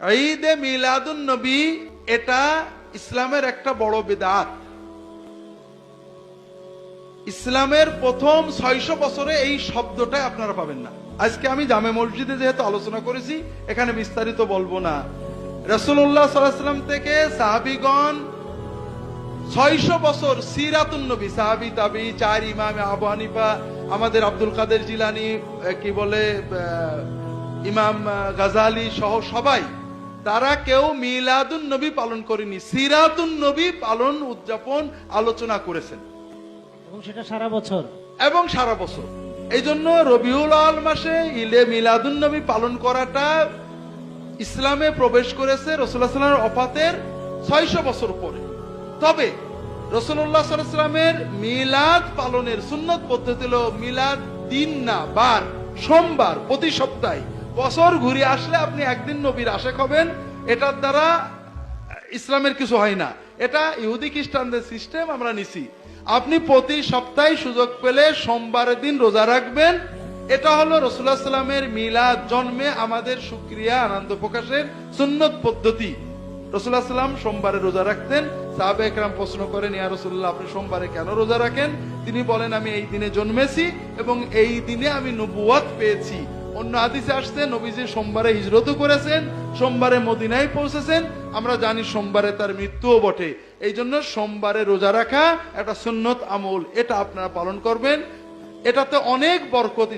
ঈদে মিলাদুন নবী এটা ইসলামের একটা বড় বিদআত। ইসলামের প্রথম 600 বছরে এই শব্দটা আপনারা পাবেন না। আজকে আমি জামে মসজিদে যেহেতু আলোচনা করেছি, এখানে বিস্তারিত বলবো না। রাসূলুল্লাহ সাল্লাল্লাহু আলাইহি ওয়াসাল্লাম থেকে সাহাবীগণ 600 বছর সিরাতুন নবী, সাহাবী তাবী, চার ইমাম আবু হানিফা, আমাদের আব্দুল কাদের জিলানী, কি বলে ইমাম গাজালি সহ সবাই, তারা কেউ মিলাদুন নবী পালন করেনি, সিরাতুন নবী পালন উদযাপন আলোচনা করেছেন এবং সেটা সারা বছর এবং সারা বছর। এই জন্য রবিউল আউয়াল মাসে ঈদে মিলাদুন নবী পালন করাটা ইসলামে প্রবেশ করেছে রাসূলুল্লাহ সাল্লাল্লাহু আলাইহি ওয়াসাল্লামের ওফাতের 600 বছর পরে। তবে রাসূলুল্লাহ সাল্লাল্লাহু আলাইহি ওয়াসাল্লামের মিলাদ পালনের সুন্নত পদ্ধতি হলো মিলাদ দিন না বার, সোমবার প্রতি সপ্তাহে। বছর ঘুরে আসলে আপনি একদিন নবীর আশিক হবেন, এটার দ্বারা ইসলামের কিছু হয় না। এটা ইহুদি খ্রিস্টানদের সিস্টেম, আমরা নিছি। আপনি প্রতি সপ্তাহে সুযোগ পেলে সোমবারের দিন রোজা রাখবেন। এটা হলো রাসূলুল্লাহ সাল্লামের মিলাদ, জন্মে আমাদের শুকরিয়া আনন্দ প্রকাশের সুন্নত পদ্ধতি। রাসূলুল্লাহ সাল্লাম সোমবারে রোজা রাখতেন। সাহাবা একরাম প্রশ্ন করেন, ইয়া রাসূলুল্লাহ, আপনি সোমবারে কেন রোজা রাখেন? তিনি বলেন, আমি এই দিনে জন্মেছি এবং এই দিনে আমি নবুয়ত পেয়েছি। অন্য হাদিসে আসছে নবীজি সোমবারে হিজরতও করেছেন, সোমবারে মদিনায় পৌঁছেছেন। আমরা জানি সোমবারে তার মৃত্যুও বটে। এই জন্য সোমবারে রোজা রাখা একটা সুন্নত আমল, এটা আপনারা পালন করবেন। এটাতে অনেক বরকত।